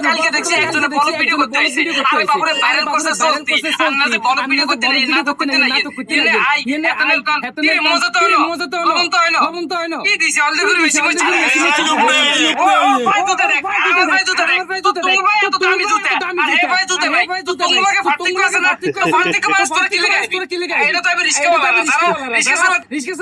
কালকে দেখছি একজনে বড় ভিডিও করতে আইছে আমি বাবুরে ভাইরাল করছে সত্যি আমরা যে বড় ভিডিও করতে নাই না তো করতে নাই এনে আই এত মজা তো হলো লবণ তো হলো কি দিছে অলরেডি করে বেশি করে ছাড়ে ভাই তো দেখ আমার ভাই তো দেখ তোমার ভাই তো দামি জুতা আর হে ভাই জুতা ভাই তোমাকে ফাটিং করে না ফাটিং করে মাস তোরা কি লাগে এটা তো আমি রিস্কা বাবা রিস্কা